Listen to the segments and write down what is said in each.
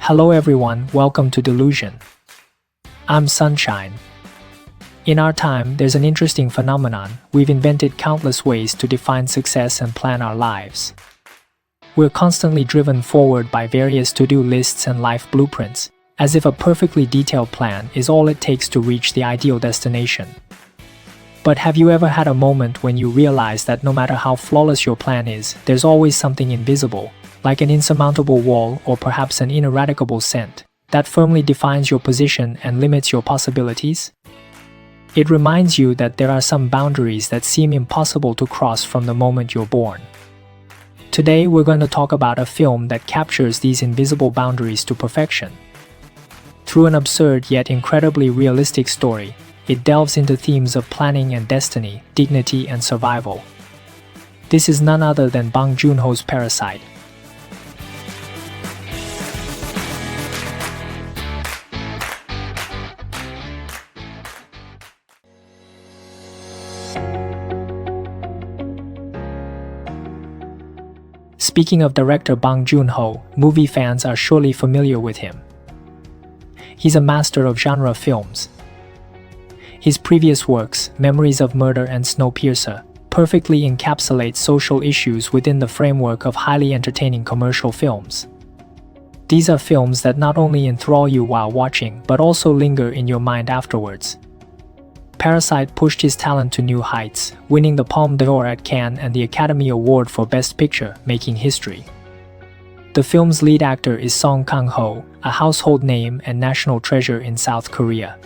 Hello everyone, welcome to Delusion. I'm Sunshine. In our time, there's an interesting phenomenon. We've invented countless ways to define success and plan our lives. We're constantly driven forward by various to-do lists and life blueprints, as if a perfectly detailed plan is all it takes to reach the ideal destination. But have you ever had a moment when you realize that no matter how flawless your plan is, there's always something invisible, like an insurmountable wall or perhaps an ineradicable scent, that firmly defines your position and limits your possibilities? It reminds you that there are some boundaries that seem impossible to cross from the moment you're born. Today we're going to talk about a film that captures these invisible boundaries to perfection. Through an absurd yet incredibly realistic story, it delves into themes of planning and destiny, dignity and survival. This is none other than Bong Joon-ho's Parasite. Speaking of director Bong Joon-ho, movie fans are surely familiar with him. He's a master of genre films. His previous works, Memories of Murder and Snowpiercer, perfectly encapsulate social issues within the framework of highly entertaining commercial films. These are films that not only enthrall you while watching but also linger in your mind afterwards. Parasite pushed his talent to new heights, winning the Palme d'Or at Cannes and the Academy Award for Best Picture, making history. The film's lead actor is Kang-ho, a household name and national treasure in South Korea.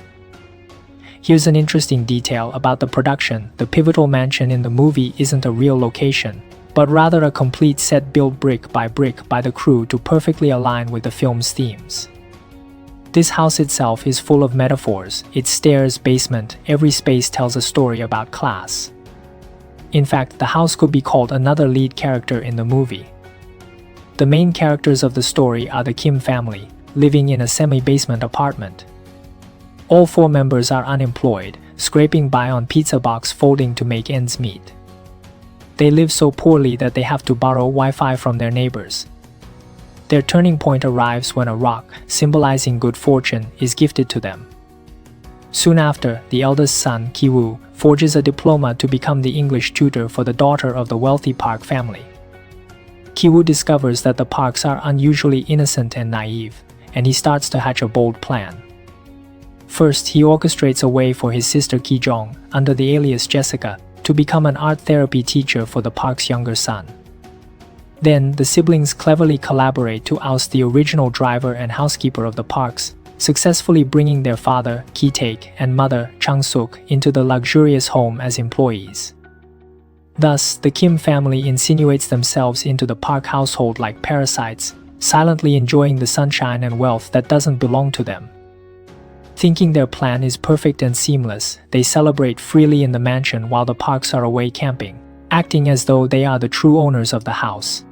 Here's an interesting detail about the production. The pivotal mansion in the movie isn't a real location, but rather a complete set built brick by the crew to perfectly align with the film's themes. This house itself is full of metaphors. Its stairs, basement, every space tells a story about class. In fact, the house could be called another lead character in the movie. The main characters of the story are the Kim family, living in a semi-basement apartment. All four members are unemployed, scraping by on pizza box folding to make ends meet. They live so poorly that they have to borrow Wi-Fi from their neighbors. Their turning point arrives when a rock, symbolizing good fortune, is gifted to them. Soon after, the eldest son, Ki-woo, forges a diploma to become the English tutor for the daughter of the wealthy Park family. Ki-woo discovers that the Parks are unusually innocent and naive, and he starts to hatch a bold plan. First, he orchestrates a way for his sister Ki-jong, under the alias Jessica, to become an art therapy teacher for the Park's younger son. Then, the siblings cleverly collaborate to oust the original driver and housekeeper of the Parks, successfully bringing their father, Ki-taek, and mother, Chang-suk, into the luxurious home as employees. Thus, the Kim family insinuates themselves into the Park household like parasites, silently enjoying the sunshine and wealth that doesn't belong to them. Thinking their plan is perfect and seamless, they celebrate freely in the mansion while the Parks are away camping, acting as though they are the true owners of the house.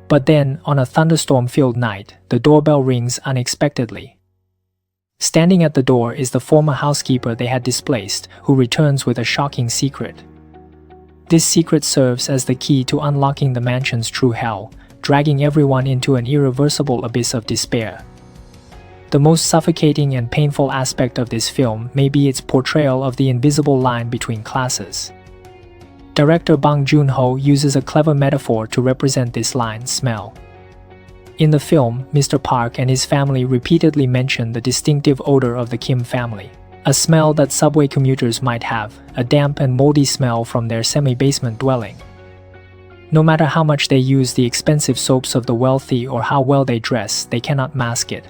But then, on a thunderstorm-filled night, the doorbell rings unexpectedly. Standing at the door is the former housekeeper they had displaced, who returns with a shocking secret. This secret serves as the key to unlocking the mansion's true hell, dragging everyone into an irreversible abyss of despair. The most suffocating and painful aspect of this film may be its portrayal of the invisible line between classes. Director Bong Joon-ho uses a clever metaphor to represent this line, smell. In the film, Mr. Park and his family repeatedly mention the distinctive odor of the Kim family, a smell that subway commuters might have, a damp and moldy smell from their semi-basement dwelling. No matter how much they use the expensive soaps of the wealthy or how well they dress, they cannot mask it.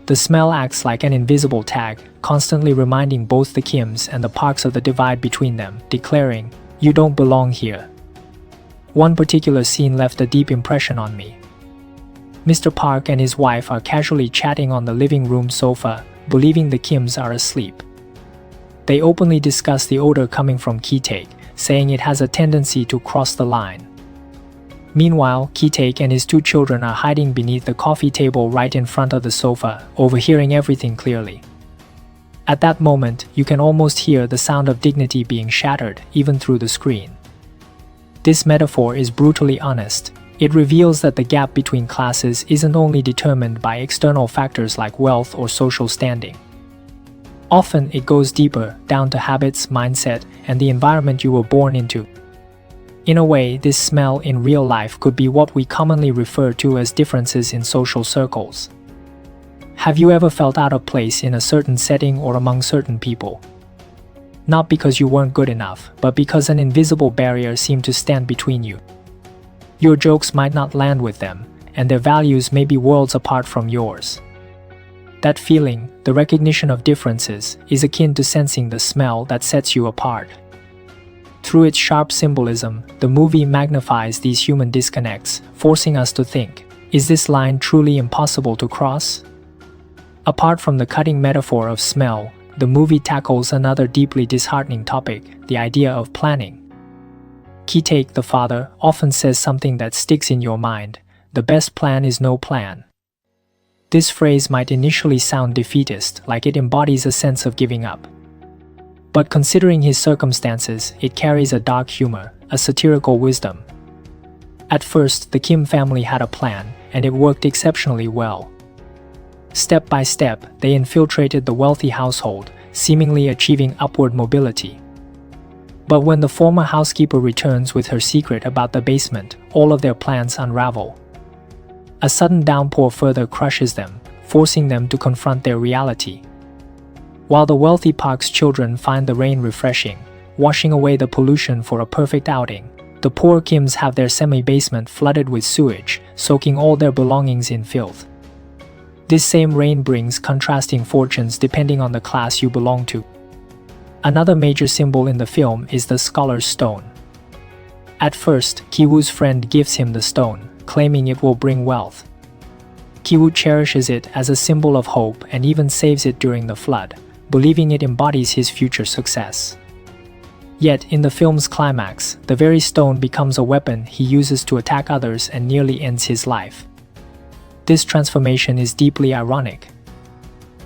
The smell acts like an invisible tag, constantly reminding both the Kims and the Parks of the divide between them, declaring, "You don't belong here." One particular scene left a deep impression on me. Mr. Park and his wife are casually chatting on the living room sofa, believing the Kims are asleep. They openly discuss the odor coming from Ki-taek, saying it has a tendency to cross the line. Meanwhile, Ki-taek and his two children are hiding beneath the coffee table right in front of the sofa, overhearing everything clearly. At that moment, you can almost hear the sound of dignity being shattered, even through the screen. This metaphor is brutally honest. It reveals that the gap between classes isn't only determined by external factors like wealth or social standing. Often, it goes deeper, down to habits, mindset, and the environment you were born into. In a way, this smell in real life could be what we commonly refer to as differences in social circles. Have you ever felt out of place in a certain setting or among certain people? Not because you weren't good enough, but because an invisible barrier seemed to stand between you. Your jokes might not land with them, and their values may be worlds apart from yours. That feeling, the recognition of differences, is akin to sensing the smell that sets you apart. Through its sharp symbolism, the movie magnifies these human disconnects, forcing us to think, is this line truly impossible to cross? Apart from the cutting metaphor of smell, the movie tackles another deeply disheartening topic, the idea of planning. Ki-taek, the father, often says something that sticks in your mind: the best plan is no plan. This phrase might initially sound defeatist, like it embodies a sense of giving up. But considering his circumstances, it carries a dark humor, a satirical wisdom. At first, the Kim family had a plan, and it worked exceptionally well. Step by step, they infiltrated the wealthy household, seemingly achieving upward mobility. But when the former housekeeper returns with her secret about the basement, all of their plans unravel. A sudden downpour further crushes them, forcing them to confront their reality. While the wealthy Park's children find the rain refreshing, washing away the pollution for a perfect outing, the poor Kims have their semi-basement flooded with sewage, soaking all their belongings in filth. This same rain brings contrasting fortunes depending on the class you belong to. Another major symbol in the film is the scholar's stone. At first, Ki-woo's friend gives him the stone, claiming it will bring wealth. Ki-woo cherishes it as a symbol of hope and even saves it during the flood, believing it embodies his future success. Yet, in the film's climax, the very stone becomes a weapon he uses to attack others and nearly ends his life. This transformation is deeply ironic.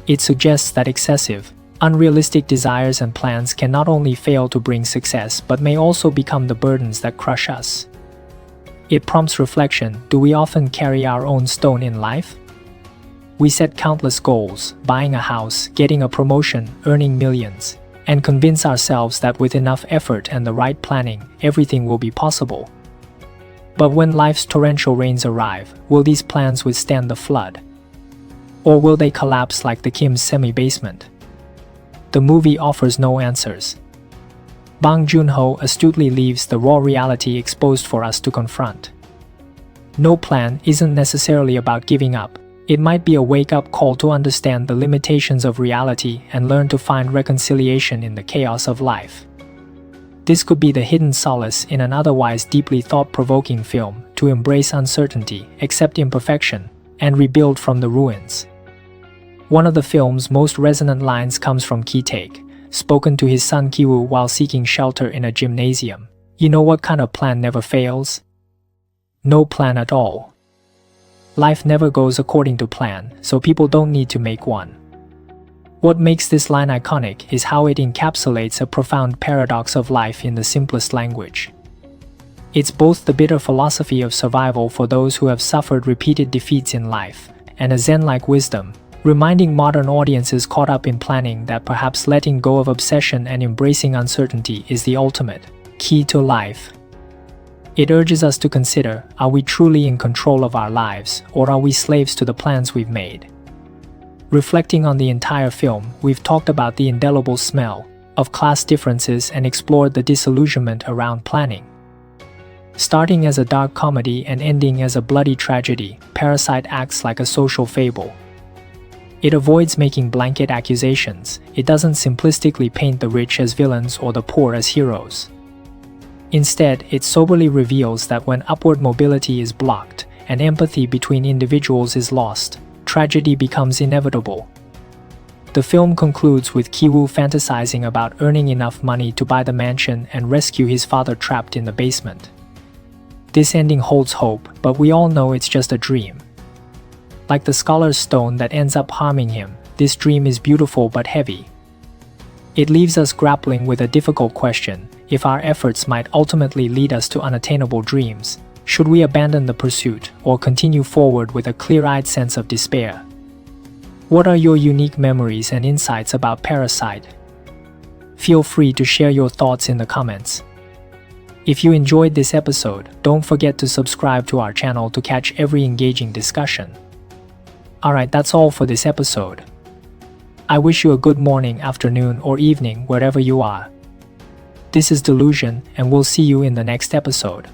It suggests that excessive, unrealistic desires and plans can not only fail to bring success but may also become the burdens that crush us. It prompts reflection: do we often carry our own stone in life? We set countless goals, buying a house, getting a promotion, earning millions, and convince ourselves that with enough effort and the right planning, everything will be possible. But when life's torrential rains arrive, will these plans withstand the flood? Or will they collapse like the Kim's semi-basement? The movie offers no answers. Bong Joon-ho astutely leaves the raw reality exposed for us to confront. No plan isn't necessarily about giving up. It might be a wake-up call to understand the limitations of reality and learn to find reconciliation in the chaos of life. This could be the hidden solace in an otherwise deeply thought-provoking film: to embrace uncertainty, accept imperfection, and rebuild from the ruins. One of the film's most resonant lines comes from Ki-taek, spoken to his son Ki-woo while seeking shelter in a gymnasium. You know what kind of plan never fails? No plan at all. Life never goes according to plan, so people don't need to make one. What makes this line iconic is how it encapsulates a profound paradox of life in the simplest language. It's both the bitter philosophy of survival for those who have suffered repeated defeats in life, and a Zen-like wisdom, reminding modern audiences caught up in planning that perhaps letting go of obsession and embracing uncertainty is the ultimate key to life. It urges us to consider: are we truly in control of our lives, or are we slaves to the plans we've made? Reflecting on the entire film, we've talked about the indelible smell of class differences and explored the disillusionment around planning. Starting as a dark comedy and ending as a bloody tragedy, Parasite acts like a social fable. It avoids making blanket accusations. It doesn't simplistically paint the rich as villains or the poor as heroes. Instead, it soberly reveals that when upward mobility is blocked and empathy between individuals is lost, tragedy becomes inevitable. The film concludes with Ki-woo fantasizing about earning enough money to buy the mansion and rescue his father trapped in the basement. This ending holds hope, but we all know it's just a dream. Like the scholar's stone that ends up harming him, this dream is beautiful but heavy. It leaves us grappling with a difficult question: if our efforts might ultimately lead us to unattainable dreams, Should we abandon the pursuit or continue forward with a clear-eyed sense of despair? What are your unique memories and insights about Parasite? Feel free to share your thoughts in the comments. If you enjoyed this episode, don't forget to subscribe to our channel to catch every engaging discussion. Alright, that's all for this episode. I wish you a good morning, afternoon, or evening wherever you are. This is Delusion, and we'll see you in the next episode.